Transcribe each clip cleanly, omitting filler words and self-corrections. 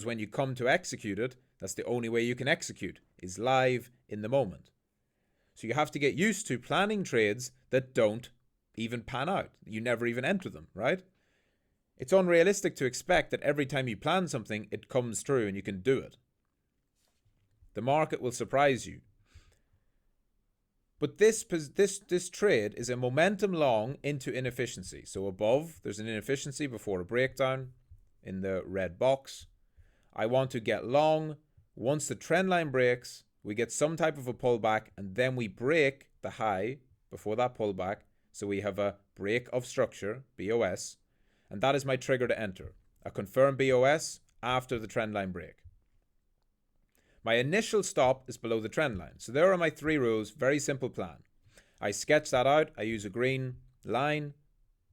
because when you come to execute it, that's the only way you can execute, is live in the moment. So you have to get used to planning trades that don't even pan out. You never even enter them, right? It's unrealistic to expect that every time you plan something, it comes true and you can do it. The market will surprise you. But this trade is a momentum long into inefficiency. So above, there's an inefficiency before a breakdown in the red box. I want to get long. Once the trend line breaks, we get some type of a pullback, and then we break the high before that pullback. So we have a break of structure, BOS, and that is my trigger to enter. A confirmed BOS after the trend line break. My initial stop is below the trend line. So there are my 3 rules, very simple plan. I sketch that out. I use a green line,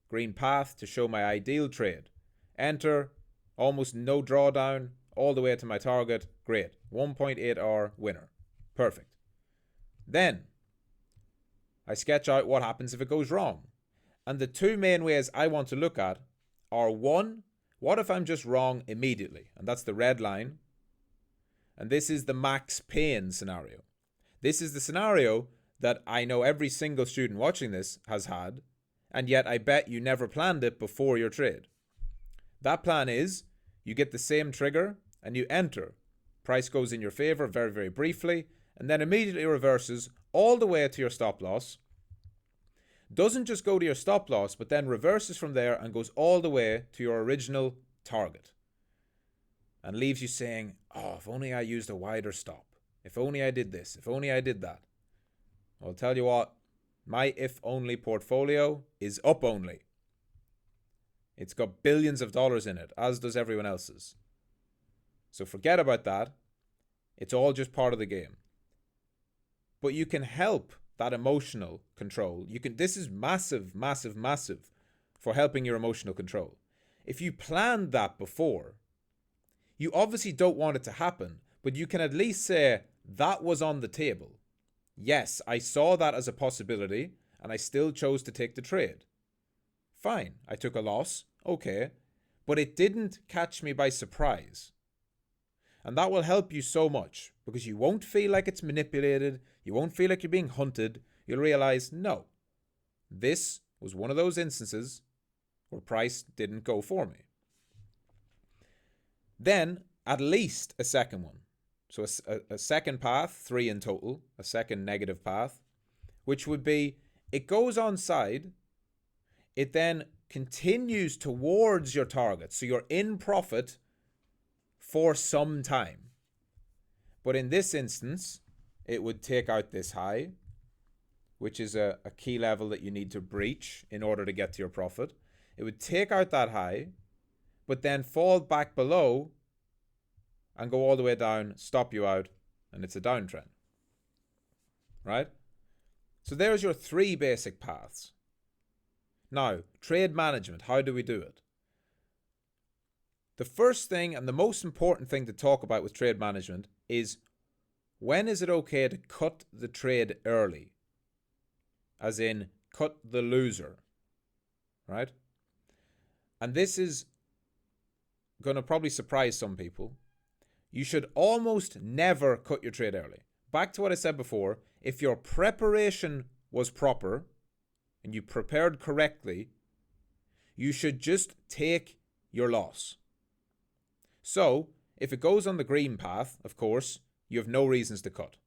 green path to show my ideal trade. Enter, almost no drawdown, all the way to my target. Great. 1.8 hour winner. Perfect. Then I sketch out what happens if it goes wrong. And the 2 main ways I want to look at are, 1, what if I'm just wrong immediately? And that's the red line. And this is the max pain scenario. This is the scenario that I know every single student watching this has had, and yet I bet you never planned it before your trade. That plan is, you get the same trigger and you enter. Price goes in your favor very, very briefly, and then immediately reverses all the way to your stop loss. Doesn't just go to your stop loss, but then reverses from there and goes all the way to your original target. And leaves you saying, oh, if only I used a wider stop. If only I did this. If only I did that. I'll tell you what, my if only portfolio is up only. It's got billions of dollars in it, as does everyone else's. So forget about that. It's all just part of the game. But you can help that emotional control. This is massive, massive, massive for helping your emotional control. If you planned that before, you obviously don't want it to happen, but you can at least say, that was on the table. Yes, I saw that as a possibility, and I still chose to take the trade. Fine, I took a loss, okay, but it didn't catch me by surprise. And that will help you so much, because you won't feel like it's manipulated, you won't feel like you're being hunted, you'll realize, no, this was one of those instances where price didn't go for me. Then, at least a second one. So a second path, 3 in total, a second negative path, which would be, it goes on side, it then continues towards your target. So you're in profit for some time. But in this instance, it would take out this high, which is a key level that you need to breach in order to get to your profit. It would take out that high, but then fall back below and go all the way down, stop you out, and it's a downtrend. Right? So there's your 3 basic paths. Now, trade management, how do we do it? The first thing and the most important thing to talk about with trade management is, when is it okay to cut the trade early? As in, cut the loser. Right? And this is going to probably surprise some people. You should almost never cut your trade early. Back to what I said before, if your preparation was proper and you prepared correctly, you should just take your loss. So, if it goes on the green path, of course, you have no reasons to cut.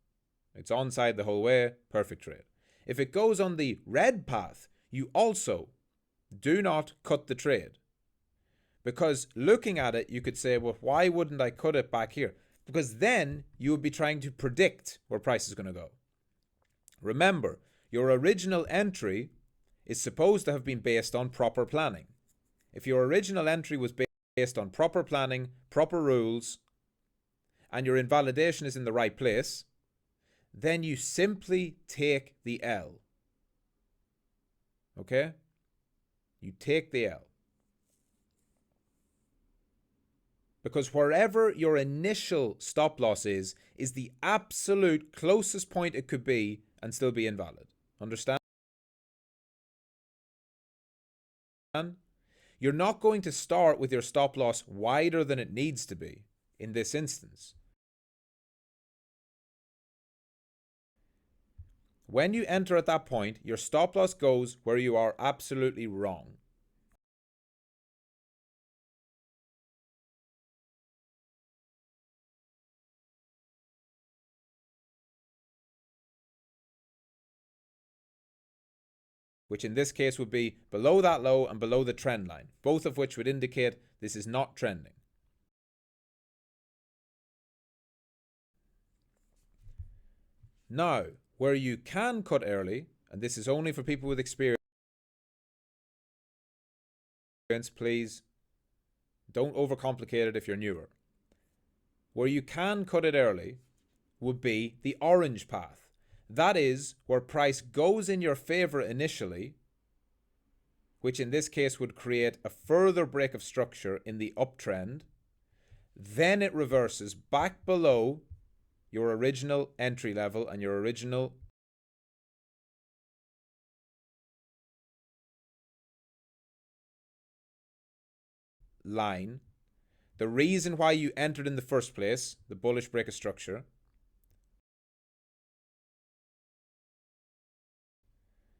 It's onside the whole way, perfect trade. If it goes on the red path, you also do not cut the trade. Because looking at it, you could say, well, why wouldn't I cut it back here? Because then you would be trying to predict where price is going to go. Remember, your original entry is supposed to have been based on proper planning. If your original entry was based on proper planning, proper rules, and your invalidation is in the right place, then you simply take the L. Okay? You take the L. Because wherever your initial stop loss is the absolute closest point it could be and still be invalid. Understand? You're not going to start with your stop loss wider than it needs to be. in this instance. When you enter at that point, your stop loss goes where you are absolutely wrong. Which in this case would be below that low and below the trend line, both of which would indicate this is not trending. Now, where you can cut early, and this is only for people with experience, please don't overcomplicate it if you're newer. Where you can cut it early would be the orange path. That is where price goes in your favor initially, which in this case would create a further break of structure in the uptrend. Then it reverses back below your original entry level and your original line. The reason why you entered in the first place, the bullish break of structure,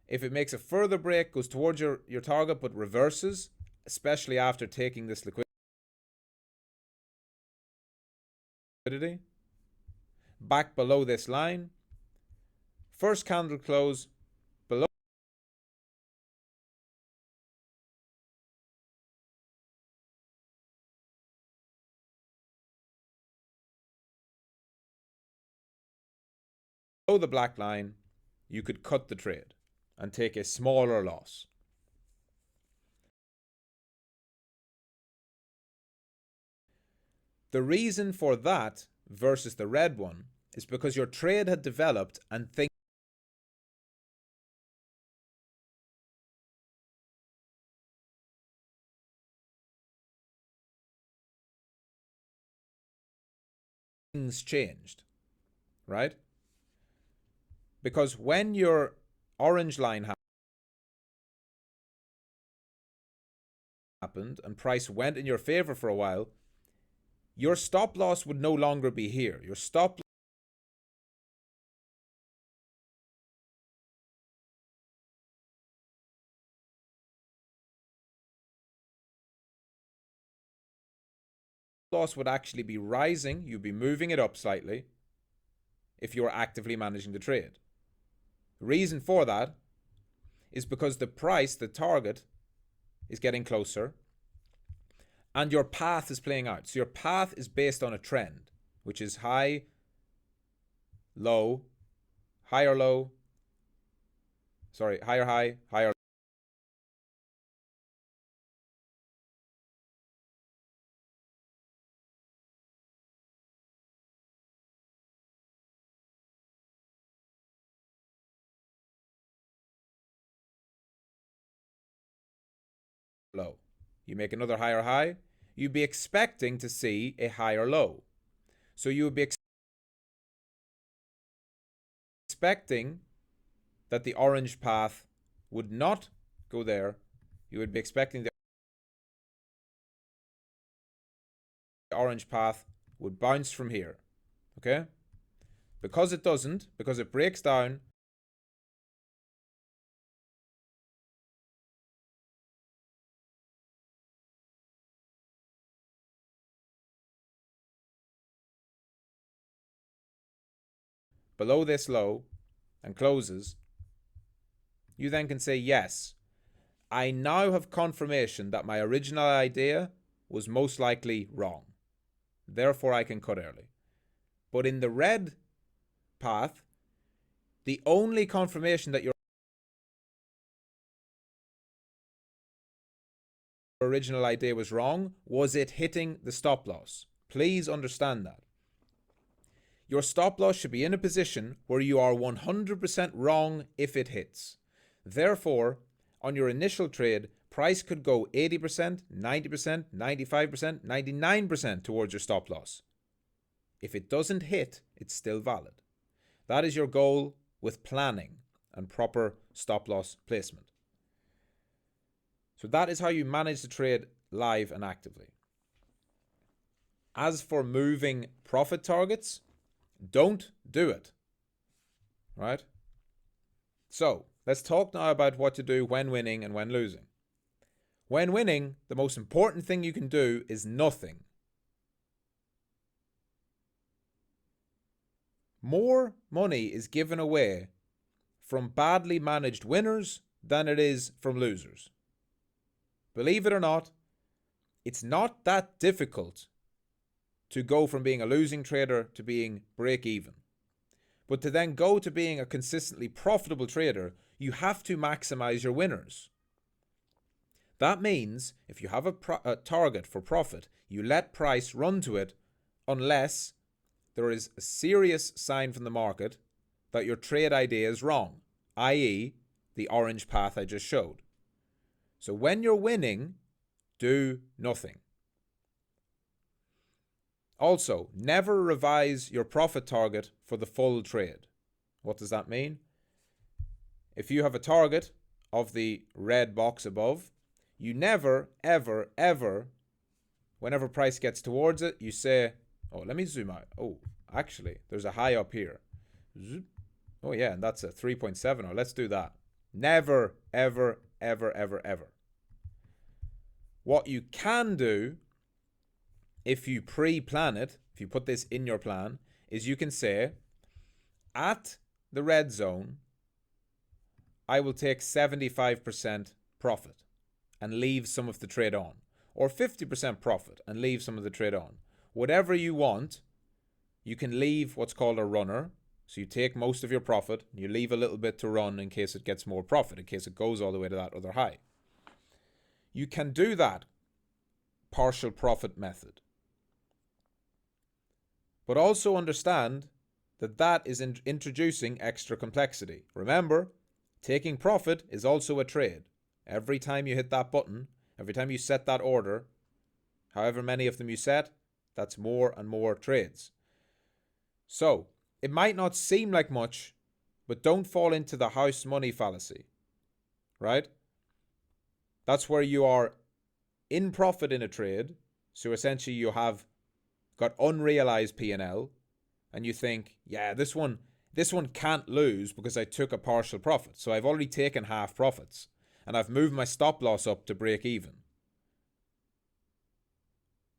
if it makes a further break, goes towards your target but reverses, especially after taking this liquidity, back below this line, first candle close below the black line, you could cut the trade and take a smaller loss. The reason for that versus the red one is because your trade had developed and things changed, right? Because when your orange line happened and price went in your favor for a while, your stop loss would no longer be here. Your stop loss would actually be rising. You'd be moving it up slightly if you're actively managing the trade. The reason for that is because the price, the target, is getting closer and your path is playing out. So your path is based on a trend, which is high, low, higher low, sorry, higher high, higher low. You make another higher high, you'd be expecting to see a higher low. So you would be expecting that the orange path would not go there. You would be expecting the orange path would bounce from here. Okay? Because it doesn't, because it breaks down, below this low and closes, you then can say, yes, I now have confirmation that my original idea was most likely wrong. Therefore, I can cut early. But in the red path, the only confirmation that your original idea was wrong was it hitting the stop loss. Please understand that. Your stop loss should be in a position where you are 100% wrong if it hits. Therefore, on your initial trade, price could go 80%, 90%, 95%, 99% towards your stop loss. If it doesn't hit, it's still valid. That is your goal with planning and proper stop loss placement. So that is how you manage the trade live and actively. As for moving profit targets, don't do it. Right? So, let's talk now about what to do when winning and when losing. When winning, the most important thing you can do is nothing. More money is given away from badly managed winners than it is from losers. Believe it or not, it's not that difficult to go from being a losing trader to being break even. But to then go to being a consistently profitable trader, you have to maximize your winners. That means if you have a target for profit, you let price run to it unless there is a serious sign from the market that your trade idea is wrong, i.e. the orange path I just showed. So when you're winning, do nothing. Also, never revise your profit target for the full trade. What does that mean? If you have a target of the red box above, you never, ever, ever, whenever price gets towards it, you say, oh, let me zoom out. Oh, actually, there's a high up here. Oh, yeah, and that's a 3.7. Oh, let's do that. Never, ever, ever, ever, ever. What you can do, if you pre-plan it, if you put this in your plan, is you can say, at the red zone, I will take 75% profit and leave some of the trade on. Or 50% profit and leave some of the trade on. Whatever you want, you can leave what's called a runner. So you take most of your profit, and you leave a little bit to run in case it gets more profit, in case it goes all the way to that other high. You can do that partial profit method. But also understand that that is introducing extra complexity. Remember, taking profit is also a trade. Every time you hit that button, every time you set that order, however many of them you set, that's more and more trades. So, it might not seem like much, but don't fall into the house money fallacy, right? That's where you are in profit in a trade. So essentially you have got unrealized P&L and you think, yeah, this one can't lose because I took a partial profit. So I've already taken half profits and I've moved my stop loss up to break even.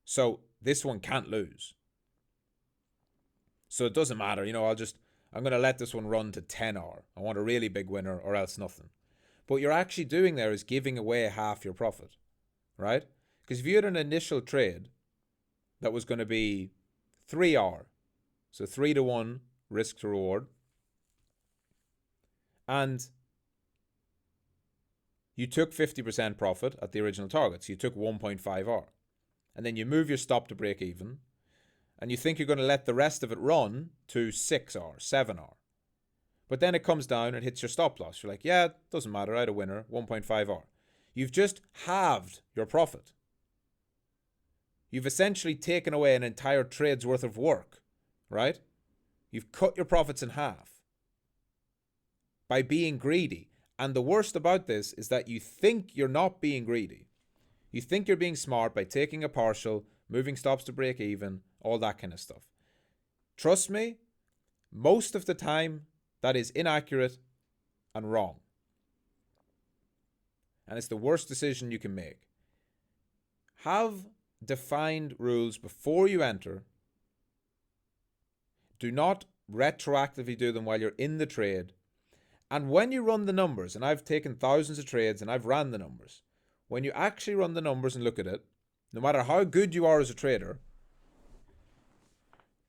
So this one can't lose. So it doesn't matter, I'm going to let this one run to 10 hour. I want a really big winner or else nothing. But what you're actually doing there is giving away half your profit, right? Because if you had an initial trade that was going to be 3 hour, so 3-to-1 risk to reward, and you took 50% profit at the original target, so you took 1.5 hour, and then you move your stop to break even, and you think you're going to let the rest of it run to 6 hour, 7 hour. But then it comes down and hits your stop loss. You're like, yeah, it doesn't matter, I had a winner, 1.5 hour. You've just halved your profit. You've essentially taken away an entire trade's worth of work, right? You've cut your profits in half by being greedy. And the worst about this is that you think you're not being greedy. You think you're being smart by taking a partial, moving stops to break even, all that kind of stuff. Trust me, most of the time that is inaccurate and wrong. And it's the worst decision you can make. Have defined rules before you enter. Do not retroactively do them while you're in the trade. And when you run the numbers, and I've taken thousands of trades and I've ran the numbers, when you actually run the numbers and look at it, no matter how good you are as a trader,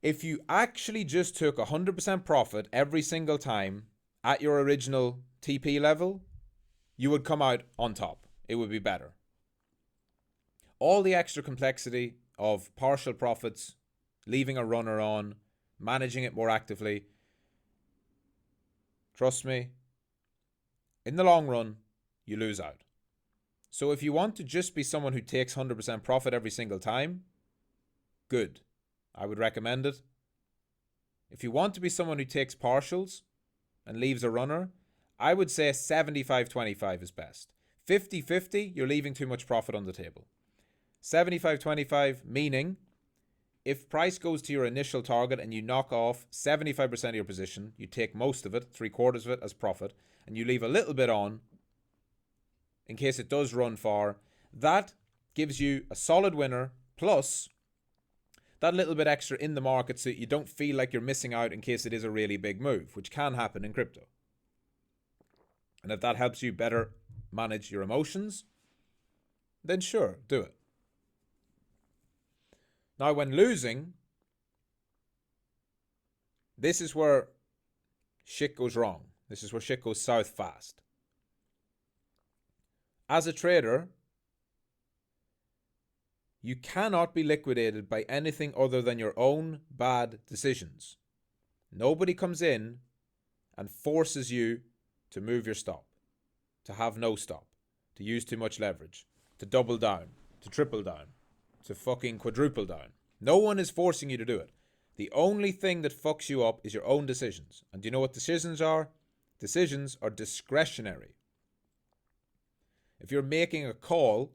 if you actually just took 100% profit every single time at your original TP level, you would come out on top. It would be better. All the extra complexity of partial profits, leaving a runner on, managing it more actively, trust me, in the long run, you lose out. So if you want to just be someone who takes 100% profit every single time, good. I would recommend it. If you want to be someone who takes partials and leaves a runner, I would say 75-25 is best. 50-50, you're leaving too much profit on the table. 75-25, meaning if price goes to your initial target and you knock off 75% of your position, you take most of it, 3/4 of it as profit, and you leave a little bit on in case it does run far, that gives you a solid winner plus that little bit extra in the market so that you don't feel like you're missing out in case it is a really big move, which can happen in crypto. And if that helps you better manage your emotions, then sure, do it. Now, when losing, this is where shit goes wrong. This is where shit goes south fast. As a trader, you cannot be liquidated by anything other than your own bad decisions. Nobody comes in and forces you to move your stop, to have no stop, to use too much leverage, to double down, to triple down, to fucking quadruple down. No one is forcing you to do it. The only thing that fucks you up is your own decisions. And do you know what decisions are? Decisions are discretionary. If you're making a call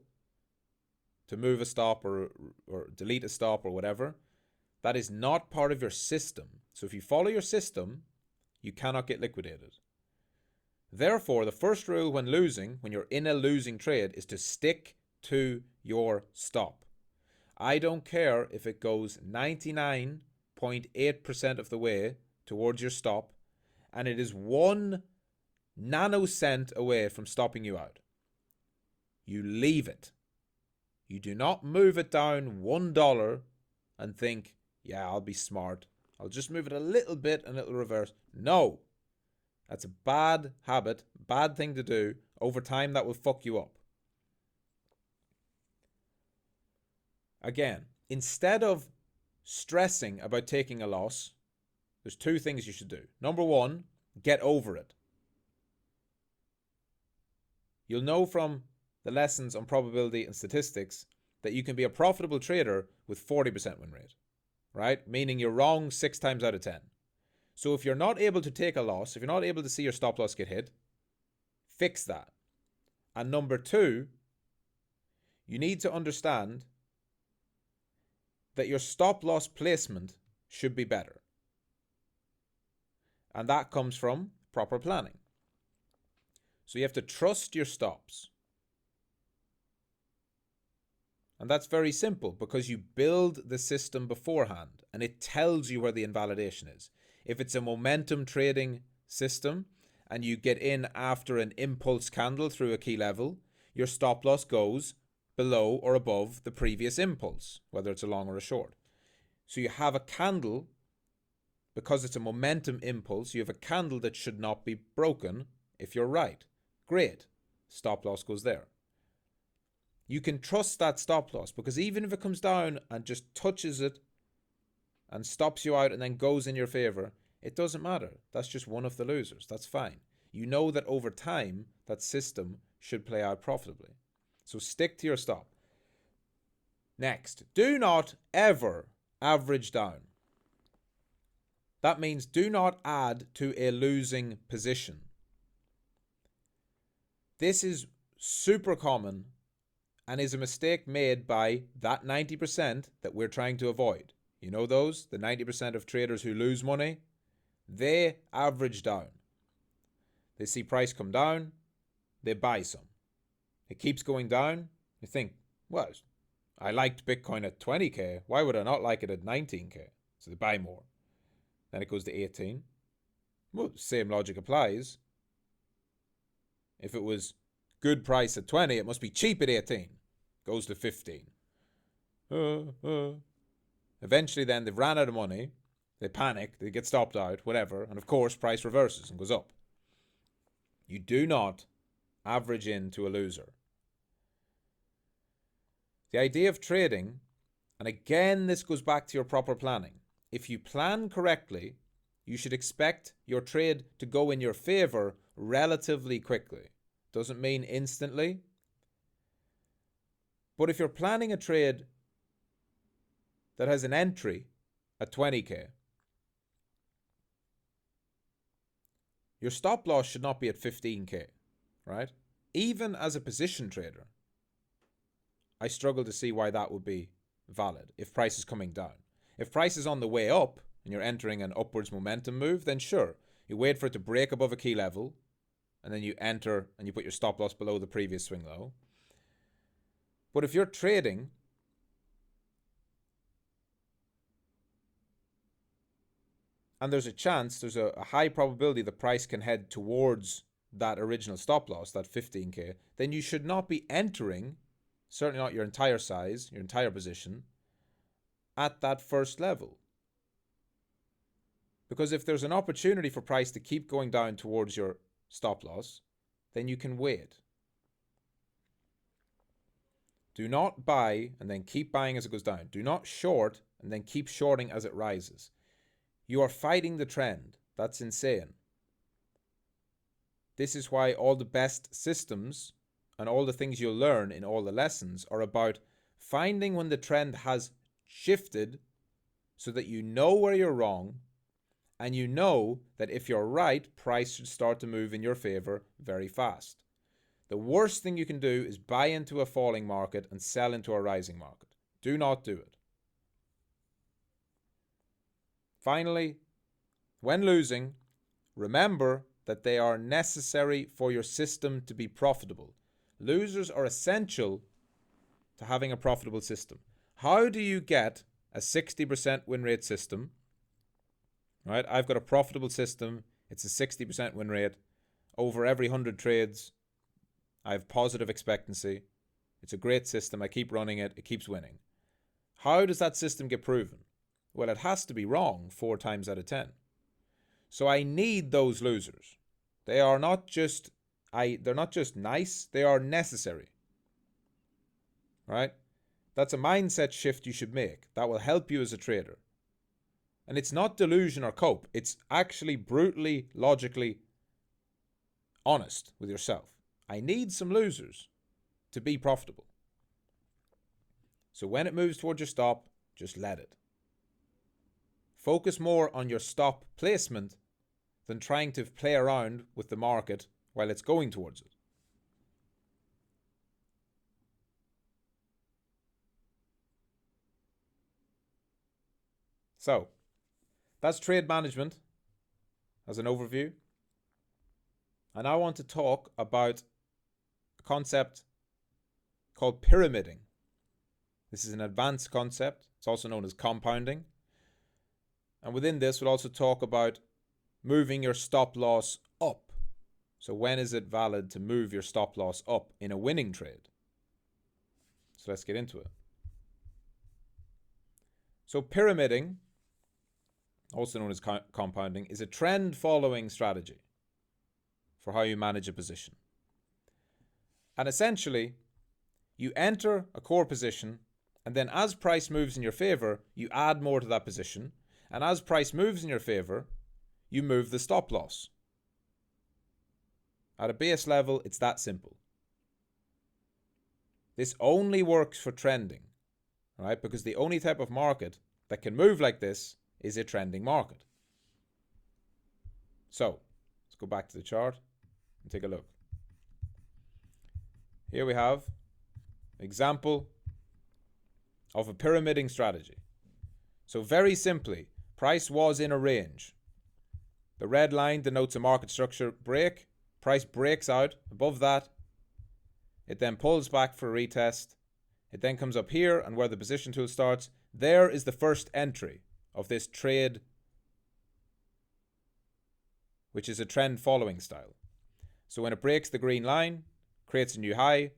to move a stop or delete a stop or whatever, that is not part of your system. So if you follow your system, you cannot get liquidated. Therefore, the first rule when losing, when you're in a losing trade, is to stick to your stop. I don't care if it goes 99.8% of the way towards your stop and it is 1 nanocent away from stopping you out. You leave it. You do not move it down $1 and think, yeah, I'll be smart. I'll just move it a little bit and it'll reverse. No. That's a bad habit, bad thing to do. Over time, that will fuck you up. Again, instead of stressing about taking a loss, there's 2 things you should do. Number 1, get over it. You'll know from the lessons on probability and statistics that you can be a profitable trader with 40% win rate, right? Meaning you're wrong 6 times out of 10. So if you're not able to take a loss, if you're not able to see your stop loss get hit, fix that. And number 2, you need to understand that your stop loss placement should be better. And that comes from proper planning. So you have to trust your stops. And that's very simple because you build the system beforehand and it tells you where the invalidation is. If it's a momentum trading system and you get in after an impulse candle through a key level, your stop loss goes below or above the previous impulse, whether it's a long or a short. So you have a candle, because it's a momentum impulse, you have a candle that should not be broken if you're right. Great. Stop loss goes there. You can trust that stop loss because even if it comes down and just touches it and stops you out and then goes in your favor, it doesn't matter. That's just one of the losers. That's fine. You know that over time, that system should play out profitably. So stick to your stop. Next, do not ever average down. That means do not add to a losing position. This is super common and is a mistake made by that 90% that we're trying to avoid. You know those? The 90% of traders who lose money? They average down. They see price come down, they buy some. It keeps going down. You think, well, I liked Bitcoin at 20k. Why would I not like it at 19k? So they buy more. Then it goes to 18. Well, same logic applies. If it was good price at 20, it must be cheap at 18. Goes to 15. Eventually then they've ran out of money. They panic. They get stopped out, whatever. And of course, price reverses and goes up. You do not average into a loser. The idea of trading, and again, this goes back to your proper planning. If you plan correctly, you should expect your trade to go in your favor relatively quickly. Doesn't mean instantly. But if you're planning a trade that has an entry at 20k, your stop loss should not be at 15k, right? Even as a position trader, I struggle to see why that would be valid if price is coming down. If price is on the way up and you're entering an upwards momentum move, then sure, you wait for it to break above a key level, and then you enter and you put your stop loss below the previous swing low. But if you're trading and there's a high probability the price can head towards that original stop loss, that 15K, then you should not be entering, certainly not your entire size, your entire position, at that first level. Because if there's an opportunity for price to keep going down towards your stop loss, then you can wait. Do not buy and then keep buying as it goes down. Do not short and then keep shorting as it rises. You are fighting the trend. That's insane. This is why all the best systems and all the things you'll learn in all the lessons are about finding when the trend has shifted so that you know where you're wrong, and you know that if you're right, price should start to move in your favor very fast. The worst thing you can do is buy into a falling market and sell into a rising market. Do not do it. Finally, when losing, remember that they are necessary for your system to be profitable. Losers are essential to having a profitable system. How do you get a 60% win rate system? Right? I've got a profitable system. It's a 60% win rate. Over every 100 trades, I have positive expectancy. It's a great system. I keep running it. It keeps winning. How does that system get proven? Well, it has to be wrong 4 times out of 10. So I need those losers. They are not just they're not just nice, they are necessary. Right? That's a mindset shift you should make. That will help you as a trader. And it's not delusion or cope. It's actually brutally, logically honest with yourself. I need some losers to be profitable. So when it moves towards your stop, just let it. Focus more on your stop placement than trying to play around with the market while it's going towards it. So, that's trade management as an overview. And I want to talk about a concept called pyramiding. This is an advanced concept. It's also known as compounding. And within this, we'll also talk about moving your stop loss up. So when is it valid to move your stop loss up in a winning trade? So let's get into it. So pyramiding, also known as compounding, is a trend following strategy for how you manage a position. And essentially, you enter a core position, and then as price moves in your favor, you add more to that position. And as price moves in your favor, you move the stop loss. At a base level, it's that simple. This only works for trending, right? Because the only type of market that can move like this is a trending market. So, let's go back to the chart and take a look. Here we have an example of a pyramiding strategy. So very simply, price was in a range. The red line denotes a market structure break. Price breaks out above that. It then pulls back for a retest. It then comes up here, and where the position tool starts, there is the first entry of this trade, which is a trend following style. So when it breaks the green line, creates a new high,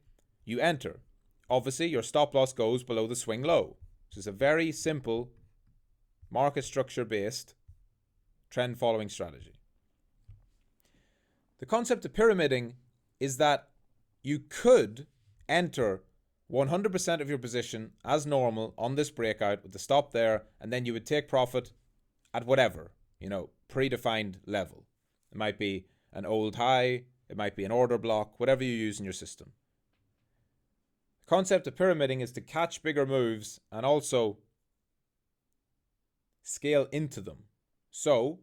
you enter. Obviously, your stop loss goes below the swing low. So it's a very simple market structure based trend following strategy. The concept of pyramiding is that you could enter 100% of your position as normal on this breakout with the stop there, and then you would take profit at whatever, predefined level. It might be an old high, it might be an order block, whatever you use in your system. The concept of pyramiding is to catch bigger moves and also scale into them. So,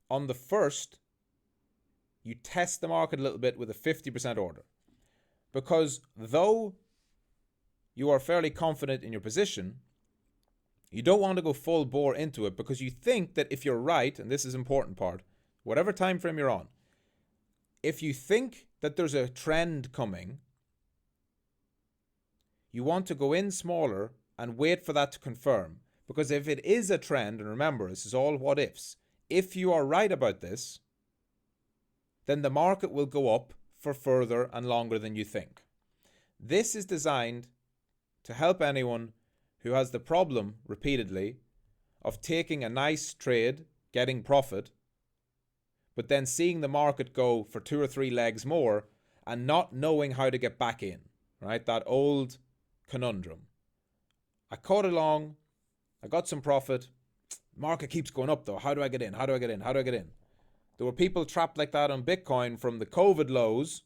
on the first, you test the market a little bit with a 50% order. Because though you are fairly confident in your position, You don't want to go full bore into it because you think that if you're right, and this is an important part, whatever time frame you're on, if you think that there's a trend coming, you want to go in smaller and wait for that to confirm. Because if it is a trend, and remember, this is all what ifs, if you are right about this, then the market will go up for further and longer than you think. This is designed to help anyone who has the problem repeatedly of taking a nice trade, getting profit, but then seeing the market go for 2 or 3 legs more and not knowing how to get back in, right? That old conundrum. I caught along, I got some profit, market keeps going up though. How do I get in? How do I get in? How do I get in? There were people trapped like that on Bitcoin from the COVID lows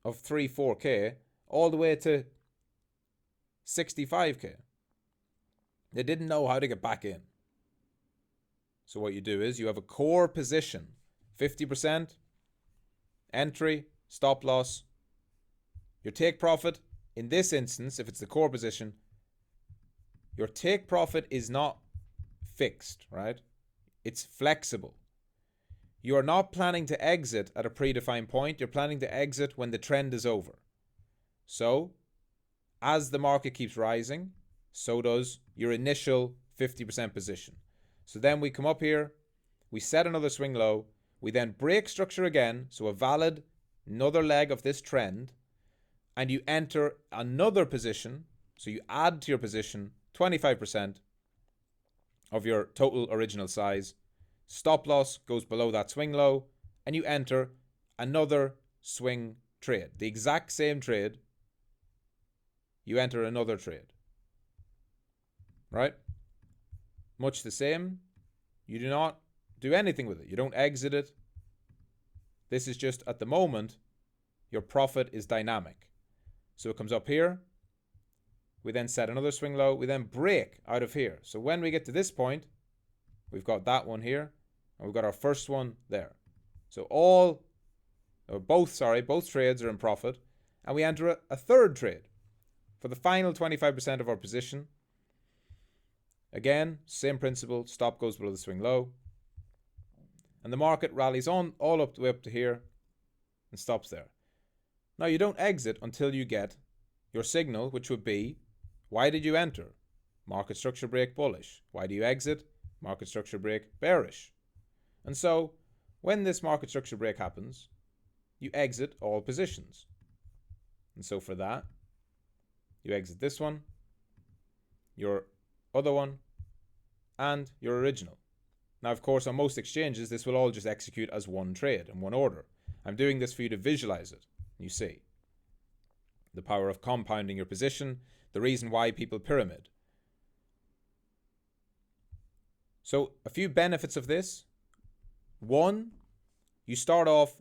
of 3, 4K all the way to 65K. They didn't know how to get back in. So what you do is you have a core position, 50%, entry, stop loss. Your take profit, in this instance, if it's the core position, your take profit is not fixed, right? It's flexible. You are not planning to exit at a predefined point. You're planning to exit when the trend is over. So, as the market keeps rising, so does your initial 50% position. So then we come up here, we set another swing low, we then break structure again, so a valid another leg of this trend, and you enter another position, so you add to your position 25% of your total original size. Stop loss goes below that swing low, and you enter another swing trade. The exact same trade, you enter another trade. Right? Much the same. You do not do anything with it. You don't exit it. This is just at the moment, your profit is dynamic. So it comes up here. We then set another swing low. We then break out of here. So when we get to this point, we've got that one here, and we've got our first one there. So both trades are in profit, and we enter a third trade for the final 25% of our position. Again, same principle, stop goes below the swing low, and the market rallies on all up the way up to here and stops there. Now you don't exit until you get your signal, which would be, why did you enter? Market structure break bullish. Why do you exit? Market structure break bearish. And so when this market structure break happens, you exit all positions. And so for that, you exit this one, your other one, and your original. Now, of course, on most exchanges, this will all just execute as one trade in one order. I'm doing this for you to visualize it. You see the power of compounding your position, the reason why people pyramid. So a few benefits of this. One, you start off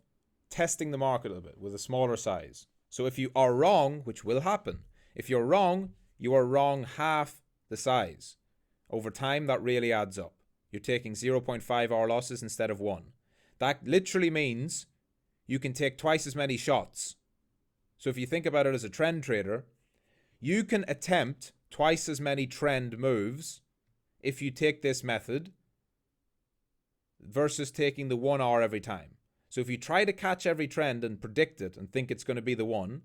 testing the market a little bit with a smaller size. So if you are wrong, which will happen, if you're wrong, you are wrong half the size. Over time, that really adds up. You're taking 0.5 hour losses instead of 1. That literally means you can take twice as many shots. So if you think about it as a trend trader, you can attempt twice as many trend moves if you take this method versus taking the 1 hour every time. So if you try to catch every trend and predict it and think it's going to be the one,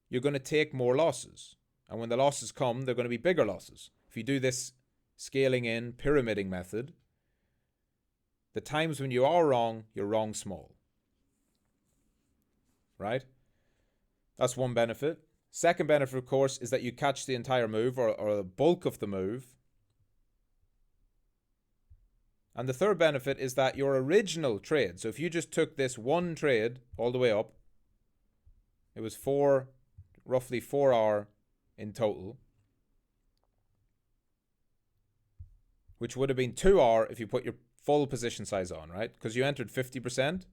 you're going to take more losses. And when the losses come, they're going to be bigger losses. If you do this scaling in, pyramiding method, the times when you are wrong, you're wrong small. Right? That's one benefit. Second benefit, of course, is that you catch the entire move or the bulk of the move. And the third benefit is that your original trade, so if you just took this one trade all the way up, it was roughly 4 hour in total, which would have been 2 hour if you put your full position size on, right? Because you entered 50%.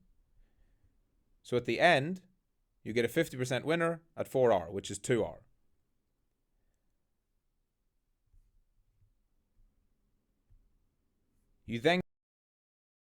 So at the end, you get a 50% winner at 4 hour, which is 2 hour. You then